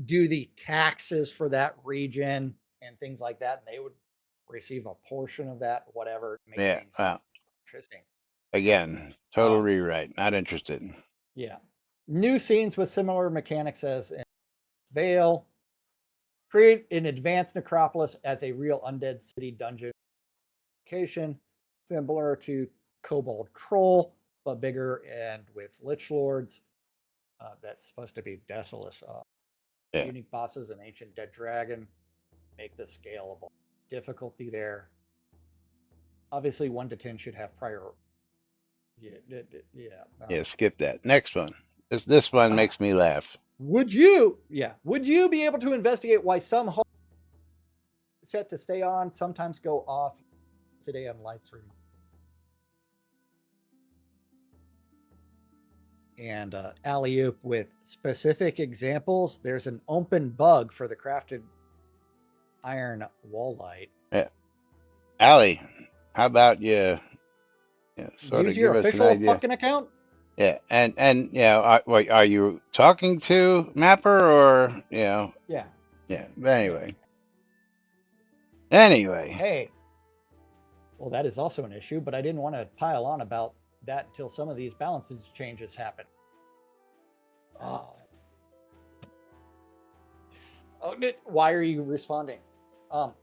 do the taxes for that region and things like that, and they would receive a portion of that, whatever. Make things interesting. Again, total rewrite. Not interested. Yeah. New scenes with similar mechanics as in Vale. Create an advanced necropolis as a real undead city dungeon location, similar to Kobold Kroll, but bigger and with Lich Lords. That's supposed to be Desolus. Unique bosses and Ancient Dead Dragon. Make this scalable. Difficulty there. Obviously, 1 to 10 should have prior. Yeah, skip that. Next one. This one makes me laugh. Would you be able to investigate why some set to stay on sometimes go off today on Lightstream? And alley-oop with specific examples. There's an open bug for the crafted iron wall light. Yeah. Allie, how about you sort use of your give us an official idea? fucking account? Yeah, and are you talking to Mapper or Yeah. But anyway. Hey. Well, that is also an issue, but I didn't want to pile on about that until some of these balances changes happen. Why are you responding?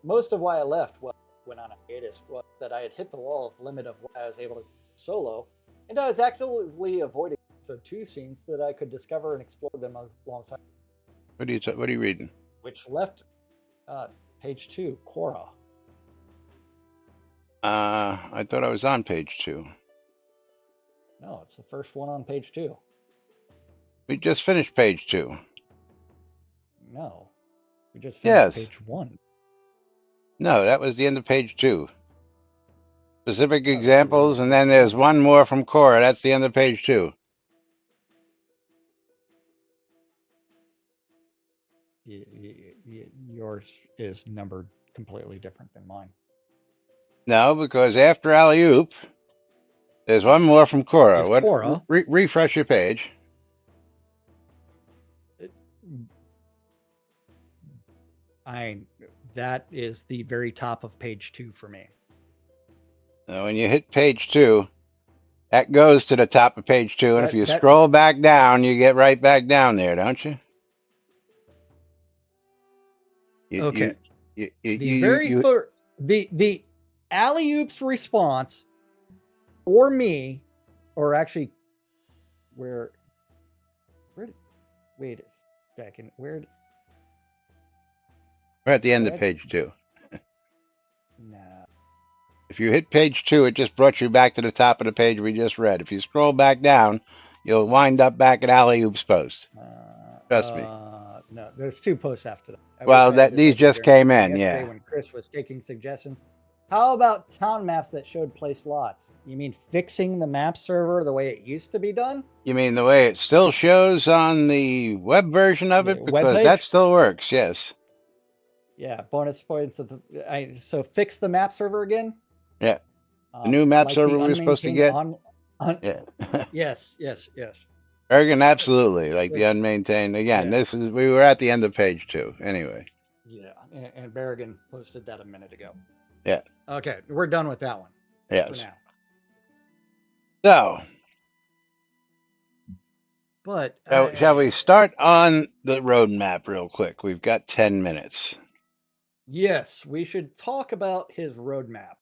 Most of why I left went on a hiatus was that I had hit the wall of limit of what I was able to solo, and I was actively avoiding so 2 scenes that I could discover and explore them alongside. What are you reading? Which left page 2, Korra. I thought I was on page 2. No, it's the first one on page 2. We just finished page 2. No, we just finished page 1. No, that was the end of page 2. Specific examples, and then there's one more from Cora. That's the end of page 2. Yours is numbered completely different than mine. No, because after alley-oop, there's one more from Cora. Cora. Refresh your page. That is the very top of page 2 for me. Now, when you hit page 2, that goes to the top of page 2, and if you scroll back down, you get right back down there, don't you? Okay. The alley-oop's response for me, or actually Where did, wait a second. We're at the end of Red? page 2. No. If you hit page 2, it just brought you back to the top of the page we just read. If you scroll back down, you'll wind up back at Alley Oop's post. Trust me. No, there's 2 posts after that. I wish Well, I had that this these open just during the came stream in, yesterday yeah. when Chris was taking suggestions. How about town maps that showed place lots? You mean fixing the map server the way it used to be done? You mean the way it still shows on the web version of The it? web Because that page? still works, yes. Yeah, bonus points. So fix the map server again. Yeah. The new map like the server we were supposed to unmaintained get? Yeah. Yes. Bergen, absolutely. Like the Which, unmaintained. Again, yeah, we were at the end of page 2. Anyway. yeah. And Berrigan posted that a minute ago. Yeah. Okay, we're done with that one for Yes. now. So, But shall we start on the roadmap real quick? We've got 10 minutes. yes, we should talk about his roadmap.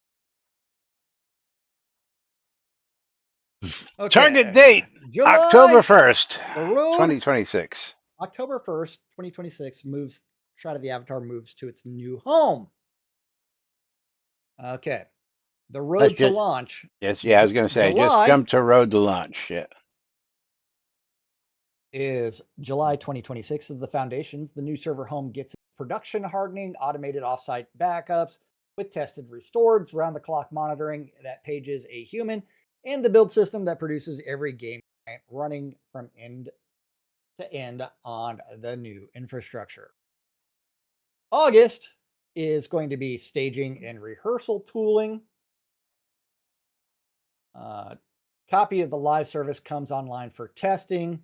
Okay. Target date, July, October 1st, the road, 2026. October 1st, 2026 moves, Shroud of the Avatar moves to its new home. Okay. The road to launch. Yes, yeah, I was going to say, July, just jump to road to launch. Yeah. Is July 2026 of the foundations. The new server home gets production hardening, automated offsite backups with tested restores, round the clock monitoring that pages a human, and the build system that produces every game running from end to end on the new infrastructure. August is going to be staging and rehearsal tooling. Copy of the live service comes online for testing.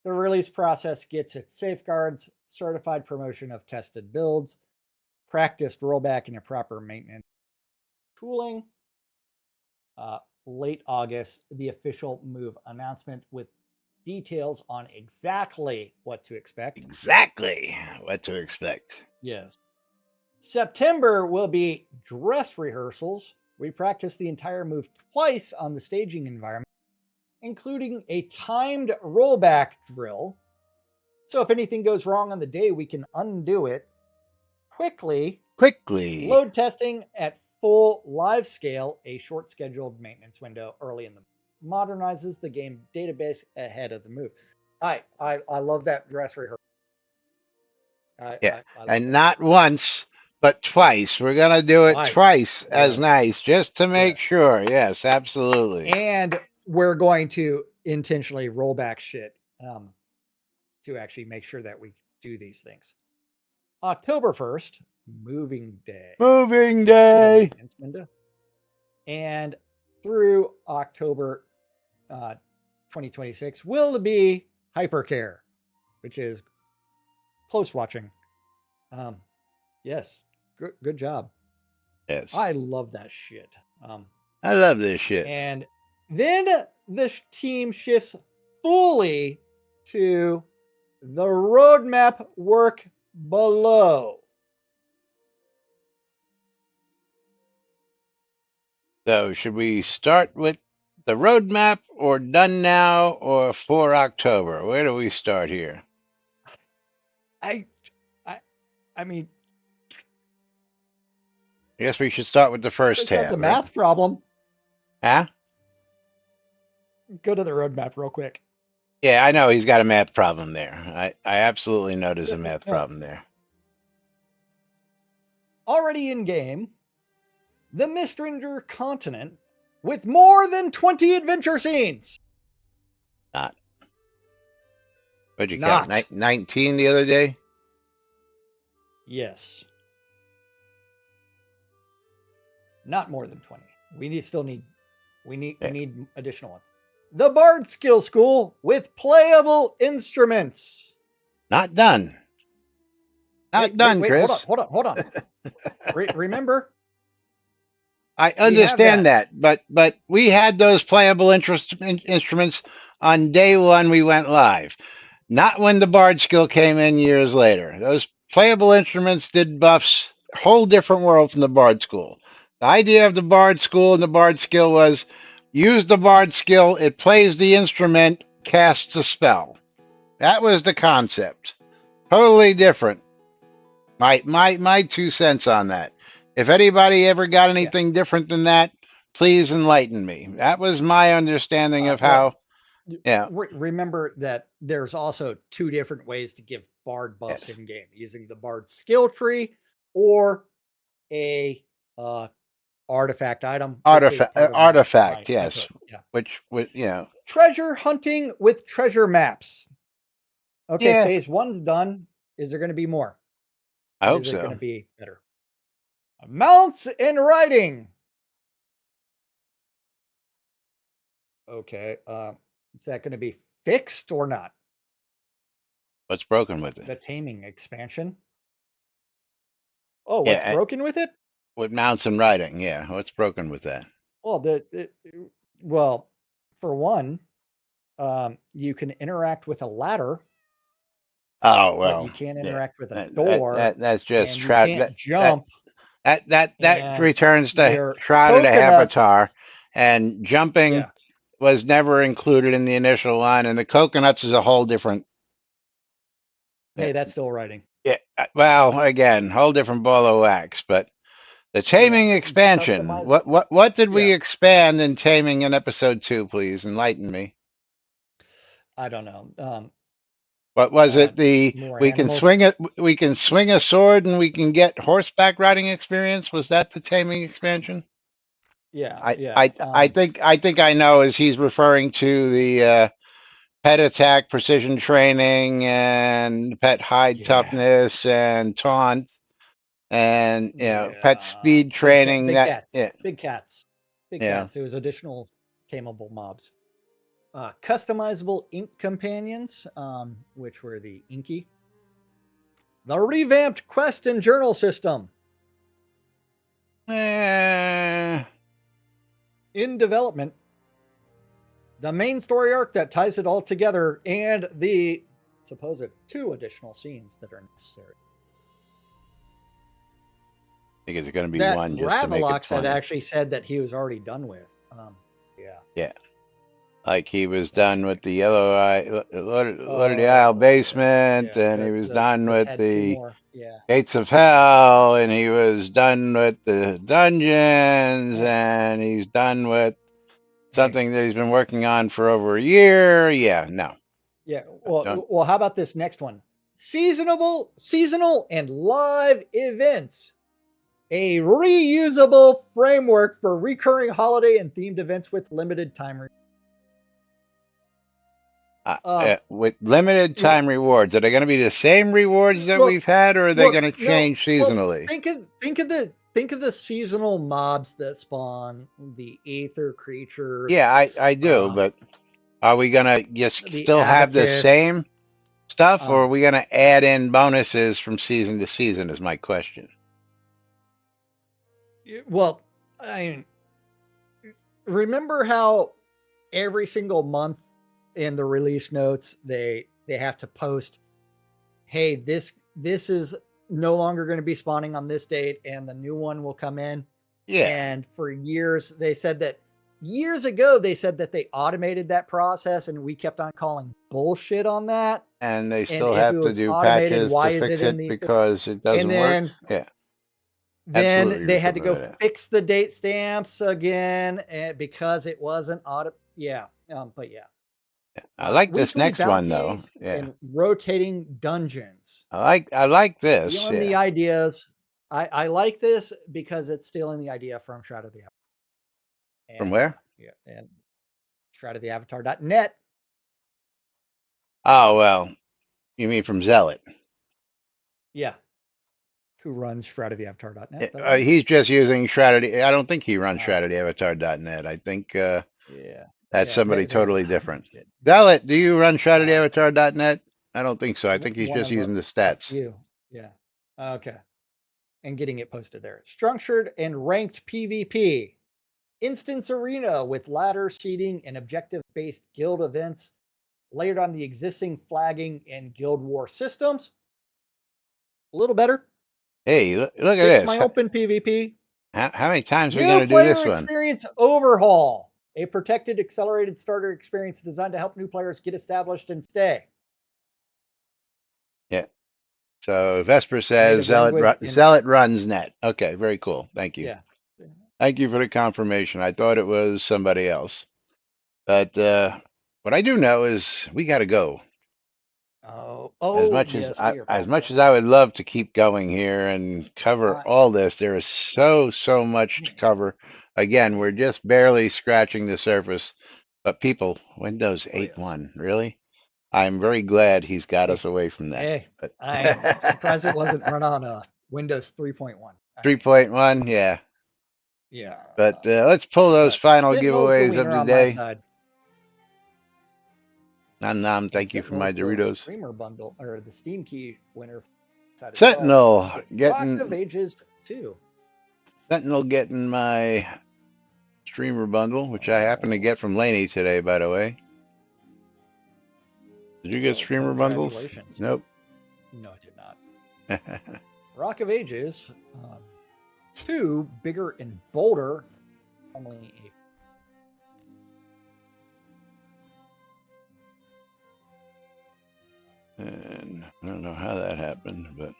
The release process gets its safeguards, certified promotion of tested builds, practiced rollback and a proper maintenance tooling. Late August, the official move announcement with details on exactly what to expect. Exactly what to expect. Yes. September will be dress rehearsals. We practice the entire move twice on the staging environment, including a timed rollback drill. So if anything goes wrong on the day, we can undo it quickly. Load testing at full live scale, a short scheduled maintenance window early in the modernizes the game database ahead of the move. I love that dress rehearsal. And not once, but twice. We're going to do it twice as nice, just to make sure. Yes, absolutely. And we're going to intentionally roll back shit to actually make sure that we do these things. October 1st, moving day. Moving day. And through October 2026 will be hypercare, which is close watching. Yes, good job. Yes, I love that shit. I love this shit. And then the team shifts fully to the roadmap work below. So, should we start with the roadmap or done now or for October? Where do we start here? I mean, I guess we should start with the first tab. That's a math problem. Huh? Go to the roadmap real quick. Yeah, I know he's got a math problem there. I absolutely know there's a math problem there. Already in game, the Mistringer continent with more than 20 adventure scenes. Not. What'd you count? 19 the other day? Yes. Not more than 20. We need additional ones. The Bard Skill School with playable instruments. Not done. Not done, Chris. Hold on. Remember? I understand that, but we had those playable instruments on day one we went live. Not when the Bard skill came in years later. Those playable instruments did buffs, whole different world from the Bard school. The idea of the Bard school and the Bard skill was use the Bard skill, it plays the instrument, casts a spell. That was the concept. Totally different. My 2 cents on that. If anybody ever got Yeah. anything different than that, please enlighten me. That was my understanding of Well, how. Yeah, remember that there's also two different ways to give bard buffs yes, in game, using the bard skill tree or a artifact item, which is part of my artifact. input. Yes, Yeah. which Treasure hunting with treasure maps. Okay, yeah. phase one's done. Is there going to be more? I And hope is it going so. to be better? Mounts and riding. Okay. Is that going to be fixed or not? What's broken with it? The taming expansion. Oh, what's Yeah, broken with it? with mounts and riding. Yeah, what's broken with that? Well, well, for one, you can interact with a ladder, Oh but well, you can't yeah. interact with a door, That's just and you Shroud. can't That jump, that and returns to your Shrouded a coconuts. Avatar, and jumping Yeah. was never included in the initial line, and the coconuts is a whole different. Yeah, Hey, that's still writing. yeah. Uh, Well, again, whole different ball of wax. But the yeah. taming expansion. Customize. What did we Yeah. expand in taming in episode 2? Please enlighten me. I don't know. What was it? The More we can animals. swing it. We can swing a sword, and we can get horseback riding experience. Was that the taming expansion? Yeah. I Yeah. I I think I know as he's referring to the pet attack, precision training, and pet hide Yeah. toughness and taunt, and pet Yeah. speed training. Big That cats. yeah Big cats. Big yeah. cats. It was additional tameable mobs. Customizable ink companions, which were the Inky. The revamped quest and journal system Eh, in development. The main story arc that ties it all together, and the supposed 2 additional scenes that are necessary. I think it's going to be That one just to make it Ravalox had funny. actually said that he was already done with. Yeah. Yeah. Like he was done Okay. with the Yellow Eye, Lord of the Isle Oh yeah. basement, Yeah. and he was done This with had 2 the more. Yeah. Gates of Hell, and he was done with the dungeons, Hey. and he's done with Hey. something that he's been working on for over a year. Yeah, no, Yeah. don't. Well, how about this next one? Seasonal and live events. A reusable framework for recurring holiday and themed events with limited time. With limited time rewards, are they going to be the same rewards that Look, we've had, or are they going look, to no, change well, seasonally? think of the seasonal mobs that spawn the aether creatures, Yeah, I do, uh, but are we going to just the still have the abatist. same stuff, or are Um, we going to add in bonuses from season to season? Is my question. well, I mean, remember how every single month in the release notes they have to post, hey, this is no longer going to be spawning on this date, and the new one will come in. Yeah, And for years, they said that years ago, they said that they automated that process, and we kept on calling bullshit on that. and they And still if it have to was do automated, patches why to is it fix in it the? because it And doesn't work. Yeah, then absolutely, you're they had to familiar go with that. fix the date stamps again because it wasn't auto. Yeah, but yeah, I like this weekly next one though. bounties Yeah, and rotating dungeons. I like this. Stealing the Yeah, ideas. I like this because it's stealing the idea from Shroud of the Avatar. from And where? yeah, and shroudoftheavatar.net. Oh well, you mean from Zealot? Yeah, who runs shroudoftheavatar.net, doesn't he? He's just using Shrouded. I don't think he runs Okay. ShroudedAvatar.net. I think Yeah. that's Yeah, somebody they totally run different. shit. Zealot, do you run Okay. ShroudedAvatar.net? I don't think so. I think he's One just of using the a stats. few. Yeah. Okay. And getting it posted there. Structured and ranked PvP. Instance arena with ladder seating and objective based guild events layered on the existing flagging and guild war systems. A little better. Hey, look at Fix this. my open PvP. How many times are we New going to do player this one? experience overhaul. A protected, accelerated starter experience designed to help new players get established and stay. Yeah. So Vesper says Native language in Zealot runs net. Okay, very cool. Thank you. yeah. Thank you for the confirmation. I thought it was somebody else. But what I do know is we got to go. Oh, yes, we are As past much as that. I would love to keep going here and cover I, all this, there is so much to cover. Again, we're just barely scratching the surface. But people, Windows oh yes. 8.1, really? I'm very glad he's got us Hey, away from that. hey, But I'm surprised it wasn't run on Windows 3.1. 3.1, yeah. Yeah. But let's pull those But final Sentinel's the giveaways of wiener the on my day. side. Nom nom, And thank you for my Sentinel's the Doritos. streamer bundle or the Steam key winner side as well. Sentinel With Rock of getting Ages 2. Sentinel getting my streamer bundle, which I happened to Oh, get from Laney today, by the way. Did you get well, streamer bundles? congratulations. Nope. No, I did not. Rock of Ages 2, bigger and bolder. Only And I don't know how that happened, but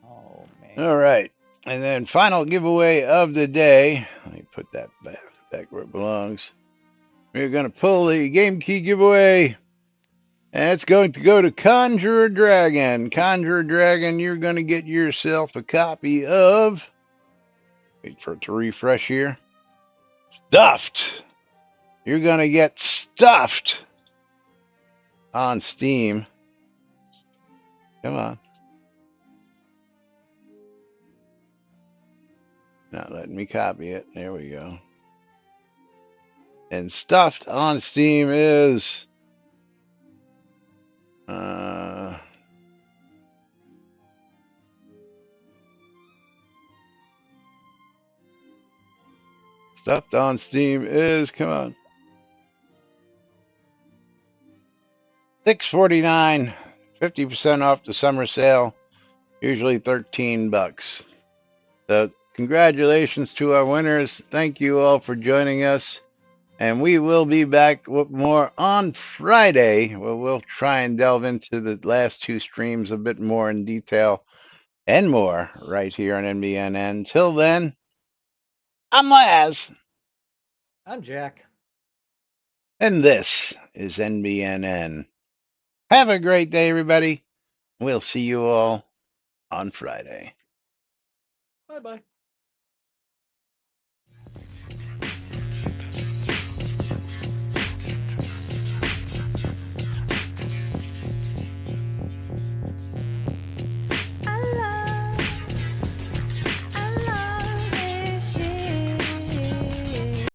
oh man. all right. And then final giveaway of the day. Let me put that back where it belongs. We're going to pull the game key giveaway. And it's going to go to Conjurer Dragon. Conjurer Dragon, you're going to get yourself a copy of. Wait for it to refresh here. Stuffed. You're going to get Stuffed on Steam. Come on. Not letting me copy it. There we go. And Stuffed on Steam is Stuffed on Steam is, come on, $6.49, 50% off the summer sale, usually $13. So congratulations to our winners. Thank you all for joining us. And we will be back with more on Friday, where we'll try and delve into the last two streams a bit more in detail and more right here on NBNN. Till then, I'm Laz. I'm Jack. And this is NBNN. Have a great day, everybody. We'll see you all on Friday. Bye bye.